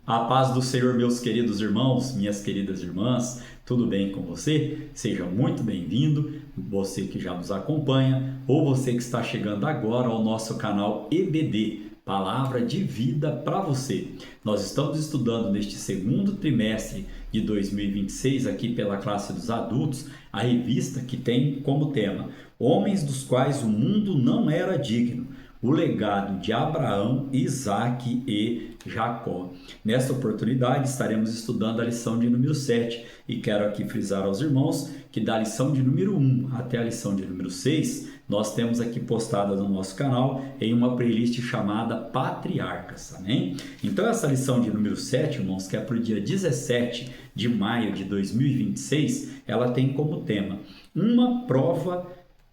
A paz do Senhor, meus queridos irmãos, minhas queridas irmãs, tudo bem com você? Seja muito bem-vindo, você que já nos acompanha ou você que está chegando agora ao nosso canal EBD, Palavra de Vida para você. Nós estamos estudando neste segundo trimestre de 2026 aqui pela classe dos adultos, a revista que tem como tema Homens dos quais o mundo não era digno. O legado de Abraão, Isaque e Jacó. Nesta oportunidade estaremos estudando a lição de número 7 e quero aqui frisar aos irmãos que da lição de número 1 até a lição de número 6 nós temos aqui postada no nosso canal em uma playlist chamada Patriarcas, amém? Então essa lição de número 7, irmãos, que é para o dia 17 de maio de 2026, ela tem como tema uma prova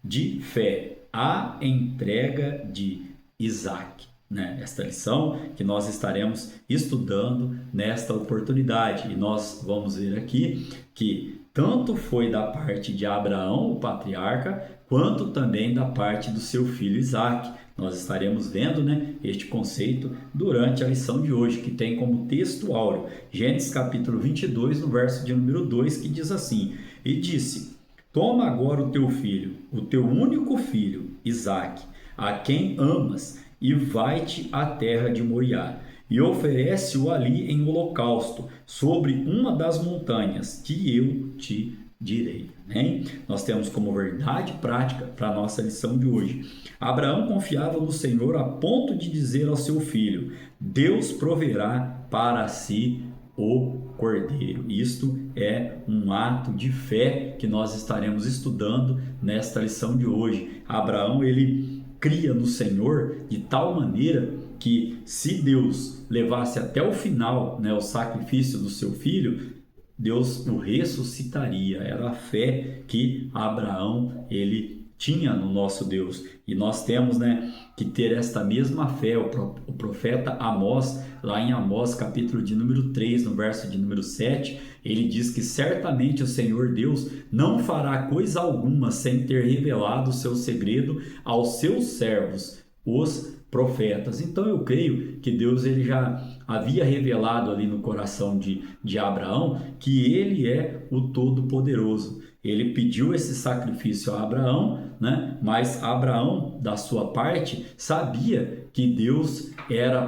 de fé. A entrega de Isaque, né? Esta lição que nós estaremos estudando nesta oportunidade. E nós vamos ver aqui que tanto foi da parte de Abraão, o patriarca, quanto também da parte do seu filho Isaque. Nós estaremos vendo, né, este conceito durante a lição de hoje, que tem como texto áureo Gênesis capítulo 22, no verso de número 2, que diz assim: E disse: Toma agora o teu filho, o teu único filho, Isaque, a quem amas, e vai-te à terra de Moriá, e oferece-o ali em holocausto, sobre uma das montanhas que eu te direi. Amém? Nós temos como verdade prática para a nossa lição de hoje. Abraão confiava no Senhor a ponto de dizer ao seu filho: Deus proverá para si o cordeiro. Isto é um ato de fé que nós estaremos estudando nesta lição de hoje. Abraão, ele cria no Senhor de tal maneira que, se Deus levasse até o final, né, o sacrifício do seu filho, Deus o ressuscitaria. Era a fé que Abraão ele tinha no nosso Deus. E nós temos, né, que ter esta mesma fé. O profeta Amós, lá em Amós capítulo de número 3, no verso de número 7, ele diz que certamente o Senhor Deus não fará coisa alguma sem ter revelado o seu segredo aos seus servos, os profetas. Então eu creio que Deus ele já havia revelado ali no coração de Abraão que ele é o Todo-Poderoso. Ele pediu esse sacrifício a Abraão, né? Mas Abraão, da sua parte, sabia que Deus era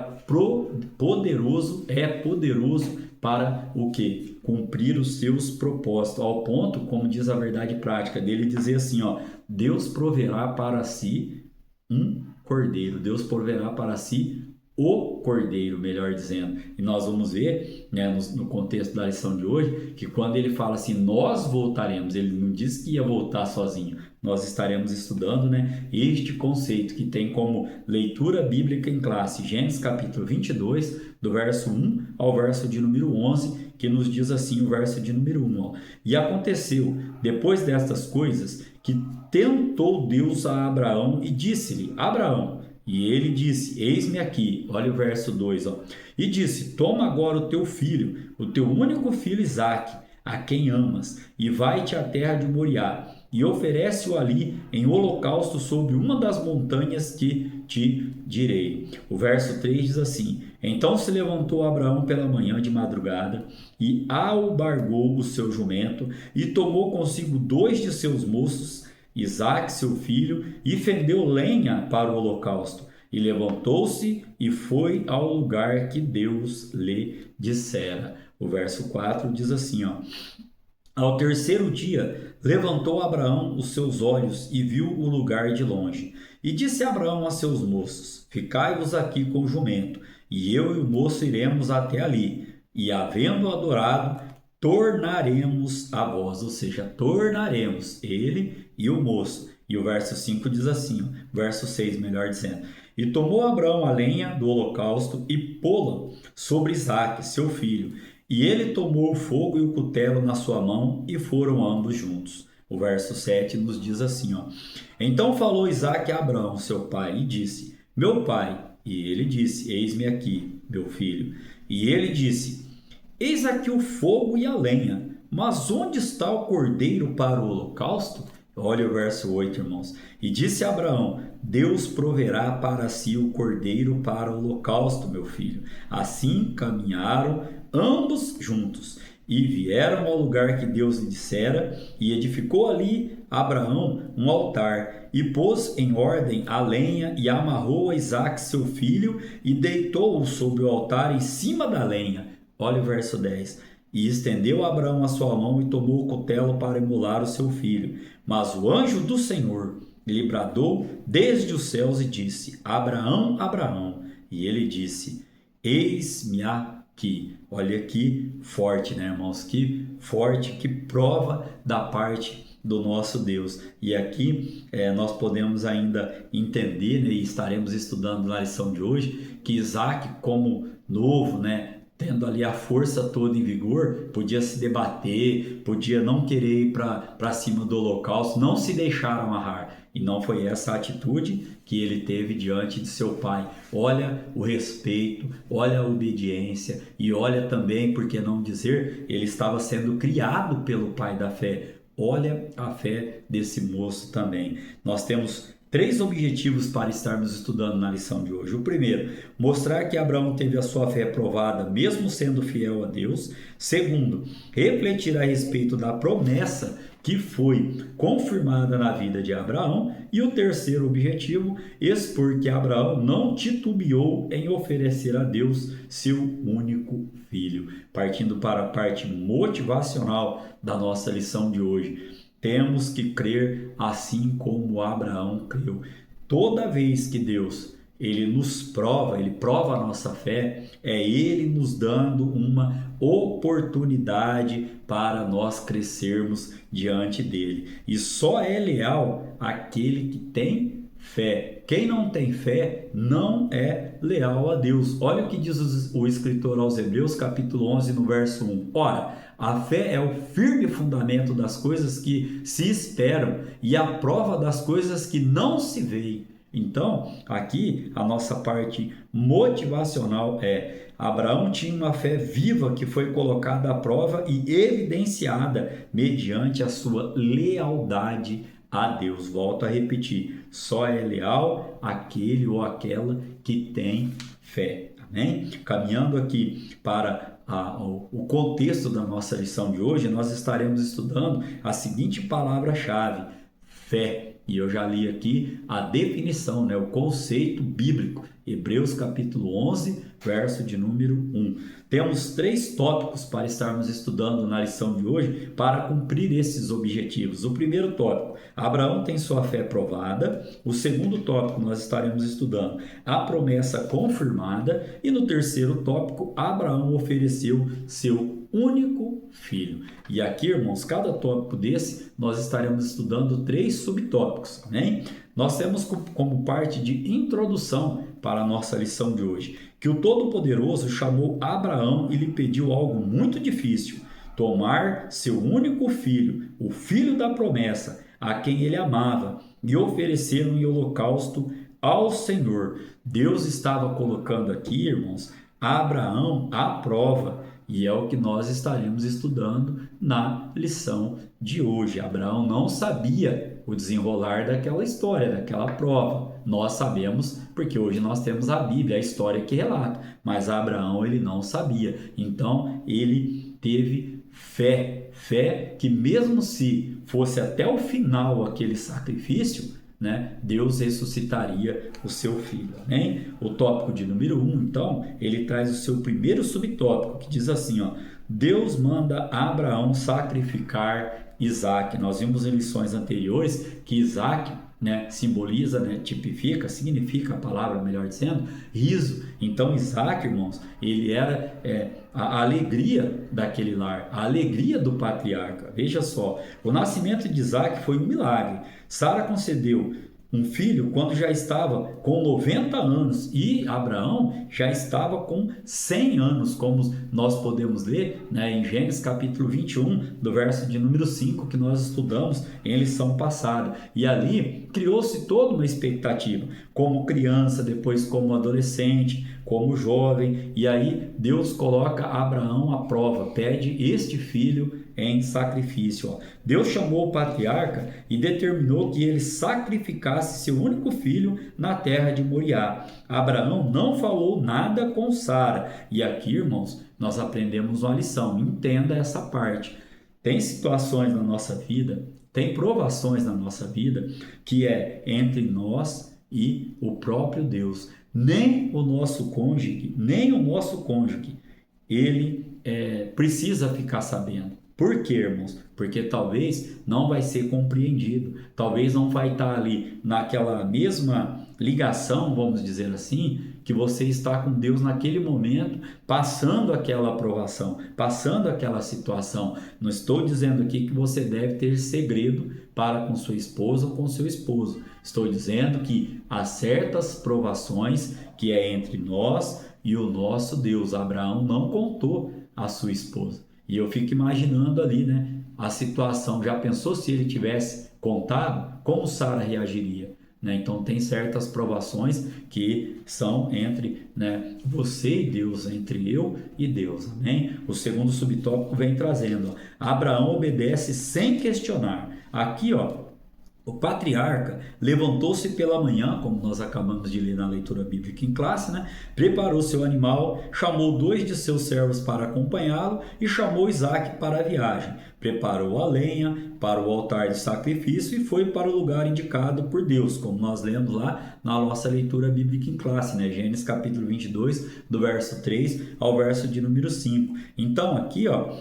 poderoso, é poderoso para o quê? Cumprir os seus propósitos, ao ponto, como diz a verdade prática dele, dizer assim, ó, Deus proverá para si um cordeiro, Deus proverá para si o cordeiro, melhor dizendo. E nós vamos ver, né, no contexto da lição de hoje, que quando ele fala assim, nós voltaremos, ele não diz que ia voltar sozinho. Nós estaremos estudando, né, este conceito que tem como leitura bíblica em classe Gênesis capítulo 22, do verso 1 ao verso de número 11, que nos diz assim o verso de número 1. Ó. E aconteceu, depois destas coisas, que tentou Deus a Abraão e disse-lhe, Abraão, e ele disse, eis-me aqui, olha o verso 2, ó. E disse, toma agora o teu filho, o teu único filho Isaque, a quem amas, e vai-te à terra de Moriá, e oferece-o ali em holocausto sobre uma das montanhas que te direi. O verso 3 diz assim, então se levantou Abraão pela manhã de madrugada, e albargou o seu jumento, e tomou consigo 2 de seus moços, Isaque, seu filho, e fendeu lenha para o holocausto. E levantou-se e foi ao lugar que Deus lhe dissera. O verso 4 diz assim, ó. Ao terceiro dia, levantou Abraão os seus olhos e viu o lugar de longe. E disse Abraão a seus moços, ficai-vos aqui com o jumento, e eu e o moço iremos até ali. E havendo adorado, tornaremos a vós, ou seja, tornaremos ele e o moço. E o verso 5 diz assim, ó, verso 6, melhor dizendo, e tomou Abraão a lenha do holocausto e pô-la sobre Isaque, seu filho, e ele tomou o fogo e o cutelo na sua mão e foram ambos juntos. O verso 7 nos diz assim, ó, então falou Isaque a Abraão, seu pai, e disse, meu pai, e ele disse, eis-me aqui, meu filho, e ele disse, eis aqui o fogo e a lenha, mas onde está o cordeiro para o holocausto? Olha o verso 8, irmãos. E disse Abraão: Deus proverá para si o cordeiro para o holocausto, meu filho. Assim caminharam ambos juntos e vieram ao lugar que Deus lhe dissera, e edificou ali Abraão um altar, e pôs em ordem a lenha, e amarrou a Isaque seu filho, e deitou-o sobre o altar em cima da lenha. Olha o verso 10. E estendeu Abraão a sua mão e tomou o cutelo para imolar o seu filho. Mas o anjo do Senhor lhe bradou desde os céus e disse: Abraão, Abraão. E ele disse: Eis-me aqui. Olha que forte, né, irmãos? Que forte, que prova da parte do nosso Deus. E aqui nós podemos ainda entender, né, e estaremos estudando na lição de hoje, que Isaque, como novo, né, tendo ali a força toda em vigor, podia se debater, podia não querer ir para cima do holocausto, não se deixar amarrar. E não foi essa a atitude que ele teve diante de seu pai. Olha o respeito, olha a obediência e olha também, por que não dizer, ele estava sendo criado pelo pai da fé. Olha a fé desse moço também. Nós temos 3 objetivos para estarmos estudando na lição de hoje. O primeiro, mostrar que Abraão teve a sua fé provada mesmo sendo fiel a Deus. Segundo, refletir a respeito da promessa que foi confirmada na vida de Abraão. E o terceiro objetivo, expor que Abraão não titubeou em oferecer a Deus seu único filho. Partindo para a parte motivacional da nossa lição de hoje. Temos que crer assim como Abraão creu. Toda vez que Deus ele nos prova, ele prova a nossa fé, é ele nos dando uma oportunidade para nós crescermos diante dele. E só é leal aquele que tem fé. Quem não tem fé não é leal a Deus. Olha o que diz o escritor aos Hebreus, capítulo 11, no verso 1. Ora, a fé é o firme fundamento das coisas que se esperam e a prova das coisas que não se veem. Então, aqui a nossa parte motivacional é: Abraão tinha uma fé viva que foi colocada à prova e evidenciada mediante a sua lealdade a Deus. Volto a repetir: só é leal aquele ou aquela que tem fé. Amém? Caminhando aqui para o contexto da nossa lição de hoje, nós estaremos estudando a seguinte palavra-chave: fé. E eu já li aqui a definição, né, o conceito bíblico, Hebreus capítulo 11, verso de número 1. Temos 3 tópicos para estarmos estudando na lição de hoje para cumprir esses objetivos. O primeiro tópico, Abraão tem sua fé provada. O segundo tópico, nós estaremos estudando a promessa confirmada. E no terceiro tópico, Abraão ofereceu seu único filho. E aqui, irmãos, cada tópico desse, nós estaremos estudando 3 subtópicos, amém? Nós temos como parte de introdução para a nossa lição de hoje, que o Todo-Poderoso chamou Abraão e lhe pediu algo muito difícil: tomar seu único filho, o filho da promessa, a quem ele amava, e oferecer em holocausto ao Senhor. Deus estava colocando aqui, irmãos, Abraão à prova. E é o que nós estaremos estudando na lição de hoje. Abraão não sabia o desenrolar daquela história, daquela prova. Nós sabemos porque hoje nós temos a Bíblia, a história que relata. Mas Abraão ele não sabia. Então ele teve fé. Fé que mesmo se fosse até o final aquele sacrifício, né, Deus ressuscitaria o seu filho. Amém? O tópico de número 1, então, ele traz o seu primeiro subtópico, que diz assim, ó: Deus manda Abraão sacrificar Isaque. Nós vimos em lições anteriores que Isaque, né, simboliza, né, tipifica, significa a palavra, melhor dizendo, riso. Então Isaque, irmãos, ele era a alegria daquele lar, a alegria do patriarca. Veja só, o nascimento de Isaque foi um milagre. Sara concedeu um filho quando já estava com 90 anos e Abraão já estava com 100 anos, como nós podemos ler, né, em Gênesis capítulo 21, do verso de número 5, que nós estudamos em lição passada. E ali criou-se toda uma expectativa, como criança, depois como adolescente, como jovem, e aí Deus coloca Abraão à prova, pede este filho em sacrifício. Ó. Deus chamou o patriarca e determinou que ele sacrificasse seu único filho na terra de Moriá. Abraão não falou nada com Sara. E aqui, irmãos, nós aprendemos uma lição. Entenda essa parte. Tem situações na nossa vida, tem provações na nossa vida que é entre nós e o próprio Deus. Nem o nosso cônjuge, ele precisa ficar sabendo. Por quê, irmãos? Porque talvez não vai ser compreendido, talvez não vai estar ali naquela mesma ligação, vamos dizer assim, que você está com Deus naquele momento, passando aquela aprovação, passando aquela situação. Não estou dizendo aqui que você deve ter segredo para com sua esposa ou com seu esposo. Estou dizendo que há certas provações que é entre nós e o nosso Deus. Abraão não contou a sua esposa. E eu fico imaginando ali, né, a situação. Já pensou se ele tivesse contado? Como Sara reagiria? Né? Então tem certas provações que são entre, né, você e Deus, entre eu e Deus. Amém? O segundo subtópico vem trazendo, ó, Abraão obedece sem questionar. Aqui, ó, o patriarca levantou-se pela manhã, como nós acabamos de ler na leitura bíblica em classe, né? Preparou seu animal, chamou 2 de seus servos para acompanhá-lo e chamou Isaque para a viagem. Preparou a lenha para o altar de sacrifício e foi para o lugar indicado por Deus, como nós lemos lá na nossa leitura bíblica em classe, né? Gênesis capítulo 22, do verso 3 ao verso de número 5. Então aqui, ó,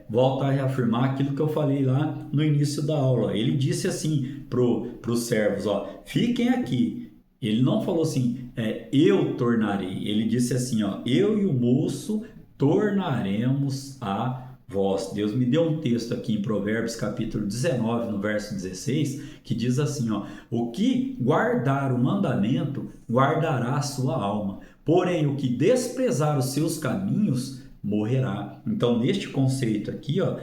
volta a reafirmar aquilo que eu falei lá no início da aula. Ele disse assim para os servos, ó, fiquem aqui. Ele não falou assim, eu tornarei. Ele disse assim, ó, eu e o moço tornaremos a vós. Deus me deu um texto aqui em Provérbios capítulo 19, no verso 16, que diz assim, ó, o que guardar o mandamento, guardará a sua alma. Porém, o que desprezar os seus caminhos, morrerá. Então, neste conceito aqui, ó,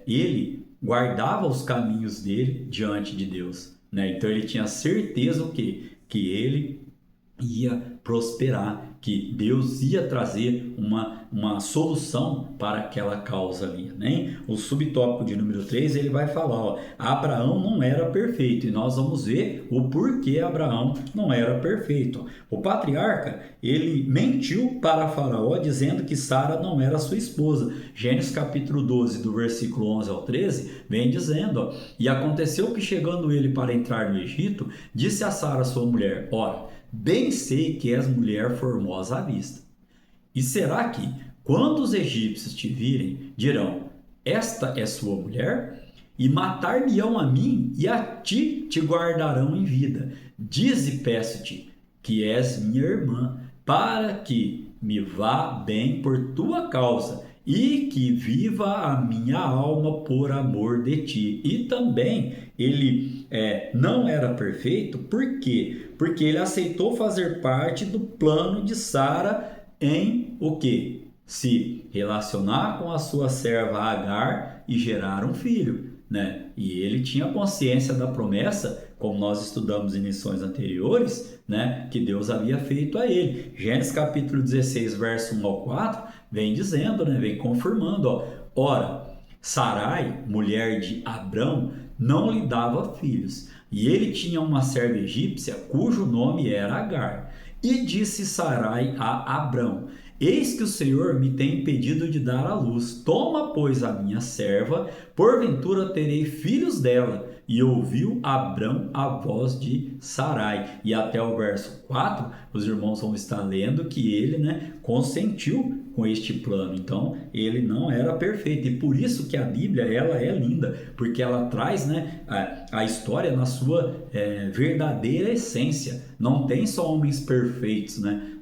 ele guardava os caminhos dele diante de Deus, né? Então ele tinha certeza o quê? Que ele ia prosperar, que Deus ia trazer uma solução para aquela causa ali, né? O subtópico de número 3, ele vai falar, ó, Abraão não era perfeito, e nós vamos ver o porquê Abraão não era perfeito. O patriarca, ele mentiu para Faraó dizendo que Sara não era sua esposa. Gênesis capítulo 12, do versículo 11 ao 13, vem dizendo, ó, e aconteceu que chegando ele para entrar no Egito, disse a Sara, sua mulher, ora, bem sei que és mulher formosa à vista. E será que, quando os egípcios te virem, dirão, esta é sua mulher? E matar-me-ão a mim, e a ti te guardarão em vida. Dize, peço-te, que és minha irmã, para que me vá bem por tua causa, e que viva a minha alma por amor de ti. E também ele não era perfeito, por quê? Porque ele aceitou fazer parte do plano de Sara em o quê? Se relacionar com a sua serva Agar e gerar um filho, né? E ele tinha consciência da promessa, como nós estudamos em lições anteriores, né? Que Deus havia feito a ele. Gênesis capítulo 16, verso 1 ao 4, vem dizendo, né? Vem confirmando, ó, ora, Sarai, mulher de Abrão, não lhe dava filhos, e ele tinha uma serva egípcia cujo nome era Agar. E disse Sarai a Abrão, eis que o Senhor me tem impedido de dar à luz. Toma, pois, a minha serva, porventura terei filhos dela. E ouviu Abrão a voz de Sarai. E até o verso 4, os irmãos vão estar lendo que ele, né, consentiu com este plano. Então, ele não era perfeito. E por isso que a Bíblia, ela é linda, porque ela traz, né, a história na sua verdadeira essência. Não tem só homens perfeitos, né,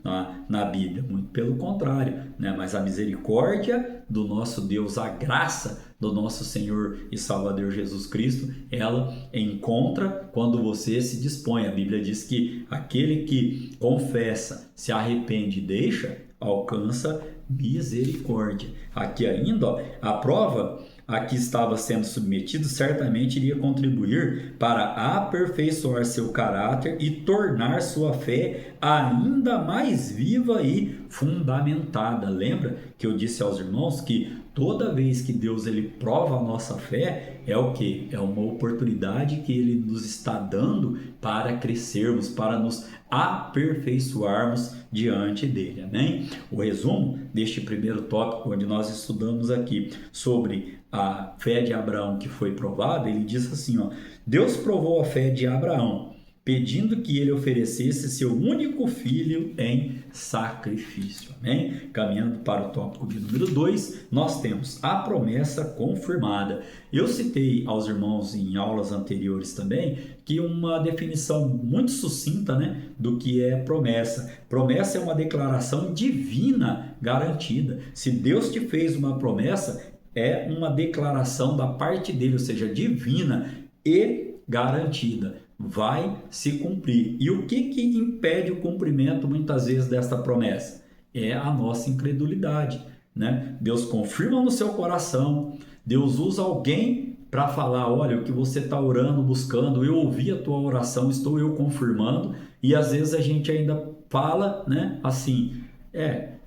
na Bíblia, muito pelo contrário, né? Mas a misericórdia do nosso Deus, a graça do nosso Senhor e Salvador Jesus Cristo, ela encontra quando você se dispõe. A Bíblia diz que aquele que confessa, se arrepende e deixa, alcança misericórdia. Aqui ainda, ó, a prova a que estava sendo submetido certamente iria contribuir para aperfeiçoar seu caráter e tornar sua fé ainda mais viva e fundamentada. Lembra que eu disse aos irmãos que toda vez que Deus ele prova a nossa fé, é o quê? É uma oportunidade que ele nos está dando para crescermos, para nos aperfeiçoarmos diante dele, amém? O resumo deste primeiro tópico, onde nós estudamos aqui sobre a fé de Abraão que foi provada, ele diz assim, ó, Deus provou a fé de Abraão, pedindo que ele oferecesse seu único filho em sacrifício. Amém? Caminhando para o tópico de número 2, nós temos a promessa confirmada. Eu citei aos irmãos em aulas anteriores também que uma definição muito sucinta, né, do que é promessa. Promessa é uma declaração divina garantida. Se Deus te fez uma promessa, é uma declaração da parte dele, ou seja, divina e garantida. Vai se cumprir. E o que impede o cumprimento muitas vezes desta promessa? É a nossa incredulidade, né? Deus confirma no seu coração, Deus usa alguém para falar, olha, o que você está orando, buscando, eu ouvi a tua oração, estou eu confirmando, e às vezes a gente ainda fala, né, assim,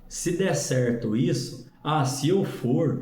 se der certo isso, se eu for,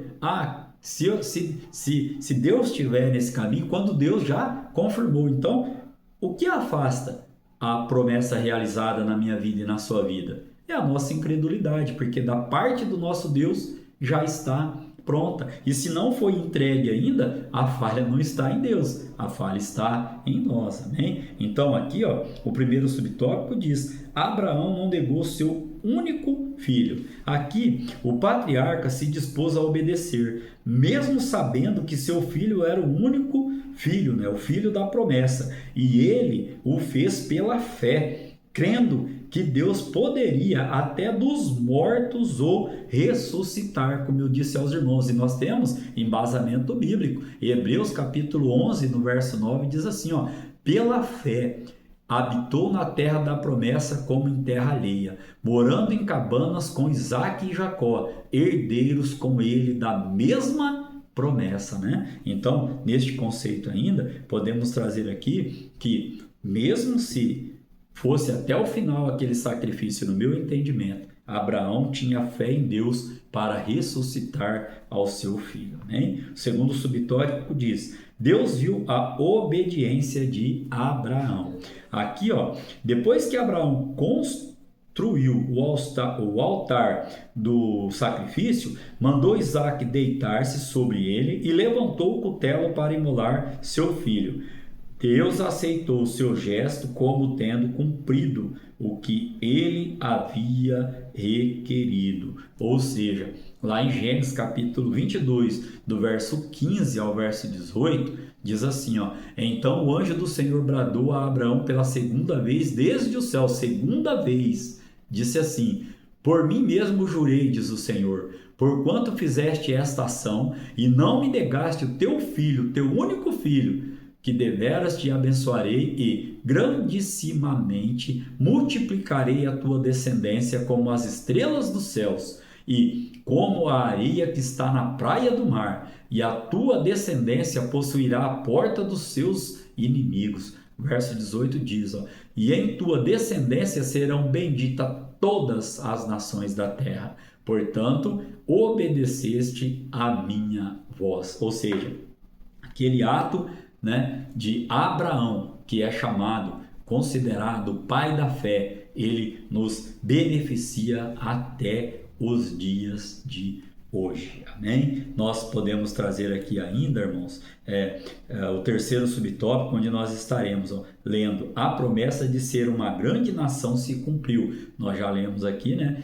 se Deus estiver nesse caminho, quando Deus já confirmou. Então, o que afasta a promessa realizada na minha vida e na sua vida? É a nossa incredulidade, porque da parte do nosso Deus já está pronta. E se não foi entregue ainda, a falha não está em Deus, a falha está em nós, amém? Então aqui, ó, o primeiro subtópico diz, Abraão não negou seu único filho. Aqui, o patriarca se dispôs a obedecer, mesmo sabendo que seu filho era o único filho, né? O filho da promessa, e ele o fez pela fé, crendo que Deus poderia até dos mortos o ressuscitar, como eu disse aos irmãos, e nós temos embasamento bíblico. Hebreus capítulo 11, no verso 9, diz assim, ó, pela fé habitou na terra da promessa como em terra alheia, morando em cabanas com Isaque e Jacó, herdeiros com ele da mesma promessa, né? Então, neste conceito ainda, podemos trazer aqui que mesmo se fosse até o final aquele sacrifício, no meu entendimento, Abraão tinha fé em Deus para ressuscitar ao seu filho, né? O segundo subtópico diz, Deus viu a obediência de Abraão. Aqui, ó, depois que Abraão construiu o altar do sacrifício, mandou Isaque deitar-se sobre ele e levantou o cutelo para imolar seu filho. Deus aceitou o seu gesto como tendo cumprido o que ele havia requerido. Ou seja, lá em Gênesis capítulo 22, do verso 15 ao verso 18, diz assim, ó, então o anjo do Senhor bradou a Abraão pela segunda vez desde o céu, segunda vez, disse assim, por mim mesmo jurei, diz o Senhor, porquanto fizeste esta ação e não me negaste o teu filho, teu único filho, que deveras te abençoarei e grandissimamente multiplicarei a tua descendência como as estrelas dos céus e como a areia que está na praia do mar, e a tua descendência possuirá a porta dos seus inimigos. Verso 18 diz, ó, e em tua descendência serão benditas todas as nações da terra, portanto, obedeceste a minha voz. Ou seja, aquele ato, né, de Abraão, que é chamado, considerado pai da fé, ele nos beneficia até os dias de hoje, amém? Nós podemos trazer aqui ainda, irmãos, o terceiro subtópico, onde nós estaremos lendo a promessa de ser uma grande nação se cumpriu. Nós já lemos aqui, né,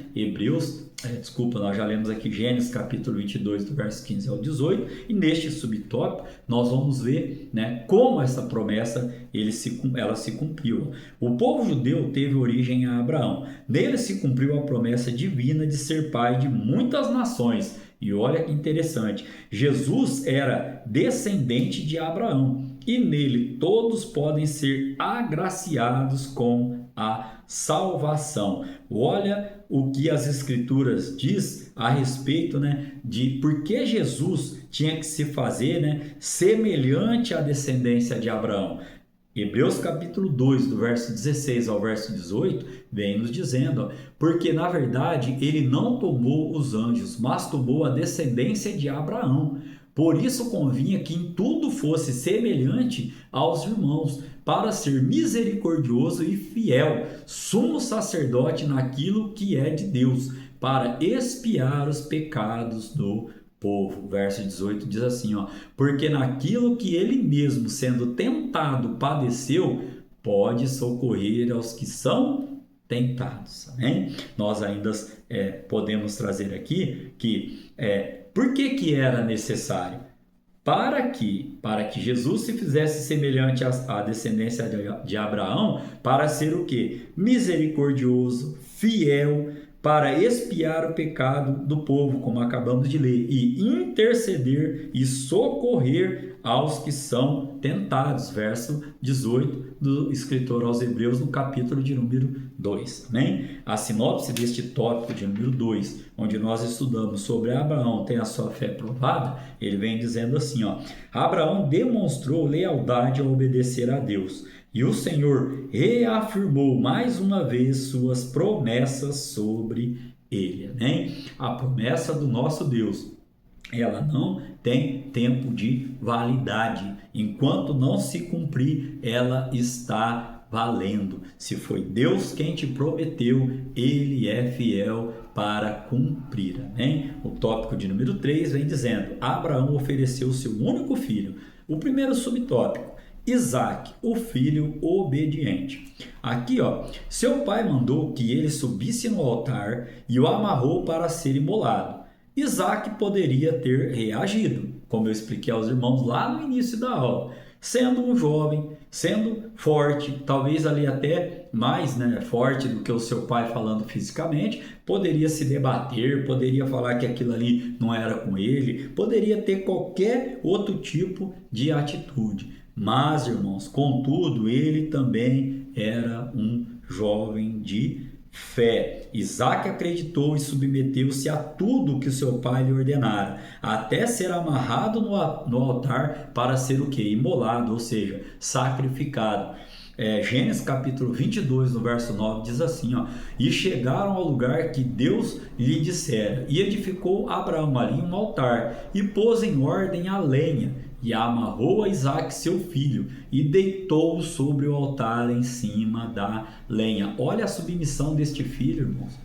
nós já lemos aqui Gênesis capítulo 22, do verso 15 ao 18, e neste subtópico nós vamos ver, né, como essa promessa ela se cumpriu. O povo judeu teve origem a Abraão, nele se cumpriu a promessa divina de ser pai de muitas nações. E olha que interessante, Jesus era descendente de Abraão, e nele todos podem ser agraciados com a salvação. Olha o que as Escrituras diz a respeito, né, de por que Jesus tinha que se fazer, né, semelhante à descendência de Abraão. Hebreus capítulo 2, do verso 16 ao verso 18, vem nos dizendo, ó, porque na verdade ele não tomou os anjos, mas tomou a descendência de Abraão. Por isso convinha que em tudo fosse semelhante aos irmãos, para ser misericordioso e fiel, sumo sacerdote naquilo que é de Deus, para expiar os pecados do povo. Verso 18 diz assim, ó, porque naquilo que ele mesmo, sendo tentado, padeceu, pode socorrer aos que são tentados. Amém? Nós ainda podemos trazer aqui que por que era necessário? Para que Jesus se fizesse semelhante à descendência de Abraão, para ser o quê? Misericordioso, fiel, para expiar o pecado do povo, como acabamos de ler, e interceder e socorrer aos que são tentados. Verso 18 do escritor aos Hebreus, no capítulo de número 2. Amém? A sinopse deste tópico de número 2, onde nós estudamos sobre Abraão tem a sua fé provada, ele vem dizendo assim, ó, Abraão demonstrou lealdade ao obedecer a Deus, e o Senhor reafirmou mais uma vez suas promessas sobre ele. Amém? A promessa do nosso Deus, ela não tem tempo de validade. Enquanto não se cumprir, ela está valendo. Se foi Deus quem te prometeu, ele é fiel para cumprir. Amém? O tópico de número 3 vem dizendo, Abraão ofereceu seu único filho. O primeiro subtópico, Isaque, o filho obediente. Aqui, ó, seu pai mandou que ele subisse no altar e o amarrou para ser imolado. Isaque poderia ter reagido, como eu expliquei aos irmãos lá no início da aula, sendo um jovem, sendo forte, talvez ali até mais, né, forte do que o seu pai falando fisicamente, poderia se debater, poderia falar que aquilo ali não era com ele, poderia ter qualquer outro tipo de atitude. Mas, irmãos, contudo, ele também era um jovem de fé. Isaque acreditou e submeteu-se a tudo que o seu pai lhe ordenara, até ser amarrado no altar para ser o quê? Imolado, ou seja, sacrificado. Gênesis capítulo 22, no verso 9, diz assim, ó, e chegaram ao lugar que Deus lhe dissera, e edificou Abraão ali um altar, e pôs em ordem a lenha, e amarrou a Isaque seu filho, e deitou-o sobre o altar em cima da lenha. Olha a submissão deste filho, irmãos.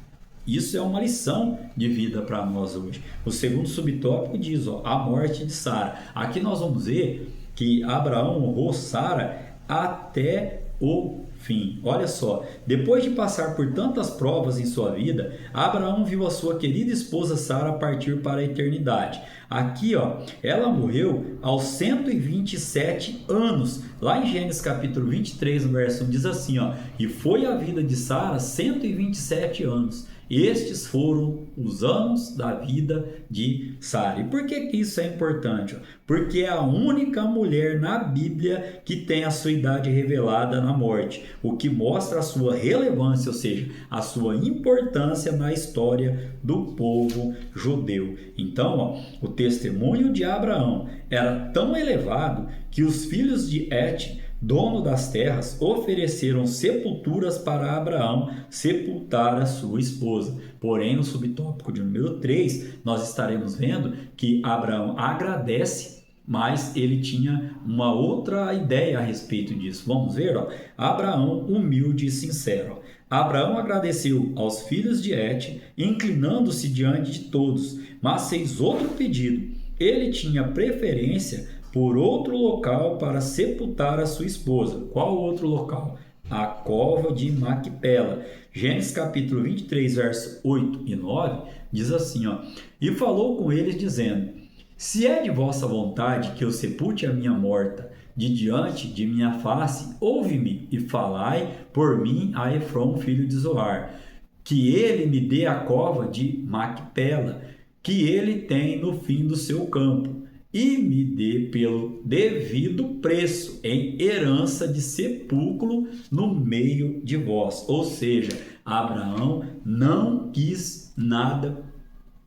Isso é uma lição de vida para nós hoje. O segundo subtópico diz, ó, a morte de Sara. Aqui nós vamos ver que Abraão honrou Sara até o fim. Olha só, depois de passar por tantas provas em sua vida, Abraão viu a sua querida esposa Sara partir para a eternidade. Aqui, ó, ela morreu aos 127 anos. Lá em Gênesis capítulo 23, no verso 1, diz assim, ó, e foi a vida de Sara 127 anos. Estes foram os anos da vida de Sara. E por que isso é importante? Porque é a única mulher na Bíblia que tem a sua idade revelada na morte, o que mostra a sua relevância, ou seja, a sua importância na história do povo judeu. Então, ó, o testemunho de Abraão era tão elevado que os filhos de Et, dono das terras, ofereceram sepulturas para Abraão sepultar a sua esposa. Porém, no subtópico de número 3, nós estaremos vendo que Abraão agradece, mas ele tinha uma outra ideia a respeito disso. Vamos ver, ó. Abraão, humilde e sincero. Abraão agradeceu aos filhos de Et, inclinando-se diante de todos, mas fez outro pedido. Ele tinha preferência por outro local para sepultar a sua esposa. Qual outro local? A cova de Macpela. Gênesis capítulo 23, versos 8 e 9, diz assim, ó, e falou com eles, dizendo, se é de vossa vontade que eu sepulte a minha morta de diante de minha face, ouve-me e falai por mim a Efrom, filho de Zoar, que ele me dê a cova de Macpela, que ele tem no fim do seu campo, e me dê pelo devido preço em herança de sepulcro no meio de vós. Ou seja, Abraão não quis nada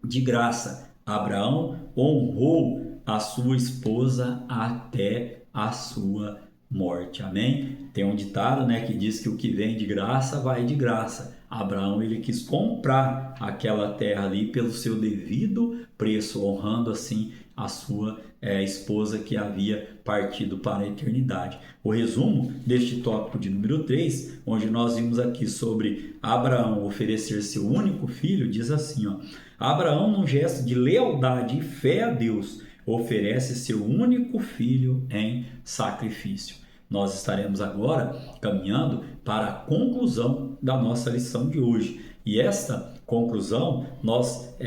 de graça. Abraão honrou a sua esposa até a sua morte. Amém? Tem um ditado, né, que diz que o que vem de graça vai de graça. Abraão, ele quis comprar aquela terra ali pelo seu devido preço, honrando assim a sua esposa que havia partido para a eternidade. O resumo deste tópico de número 3, onde nós vimos aqui sobre Abraão oferecer seu único filho, diz assim, ó: Abraão, num gesto de lealdade e fé a Deus, oferece seu único filho em sacrifício. Nós estaremos agora caminhando para a conclusão da nossa lição de hoje. E esta conclusão nós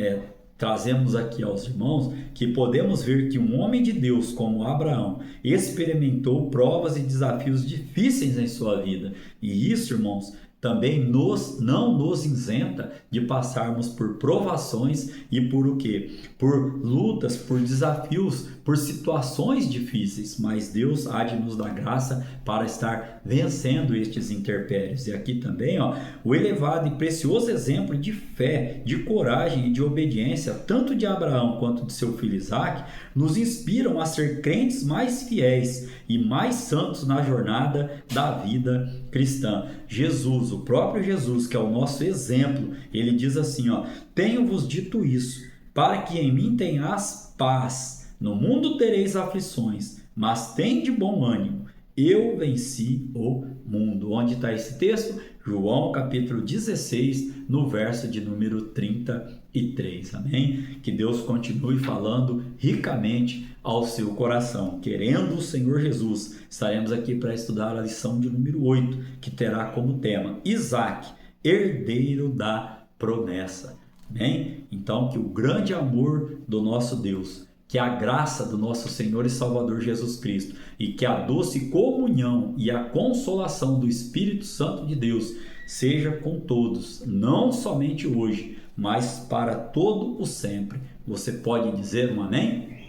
trazemos aqui aos irmãos que podemos ver que um homem de Deus como Abraão experimentou provas e desafios difíceis em sua vida. E isso, irmãos, também não nos isenta de passarmos por provações e por o quê? Por lutas, por desafios, por situações difíceis, mas Deus há de nos dar graça para estar vencendo estes intempéries. E aqui também, ó, o elevado e precioso exemplo de fé, de coragem e de obediência, tanto de Abraão quanto de seu filho Isaque, nos inspiram a ser crentes mais fiéis e mais santos na jornada da vida cristã. Jesus, o próprio Jesus, que é o nosso exemplo, ele diz assim, ó: tenho-vos dito isso, para que em mim tenhas paz. No mundo tereis aflições, mas tende bom ânimo. Eu venci o mundo. Onde está esse texto? João capítulo 16, no verso de número 33. Amém? Que Deus continue falando ricamente ao seu coração. Querendo o Senhor Jesus, estaremos aqui para estudar a lição de número 8, que terá como tema Isaque, herdeiro da promessa. Amém? Então, que o grande amor do nosso Deus, que a graça do nosso Senhor e Salvador Jesus Cristo e que a doce comunhão e a consolação do Espírito Santo de Deus seja com todos, não somente hoje, mas para todo o sempre. Você pode dizer um amém?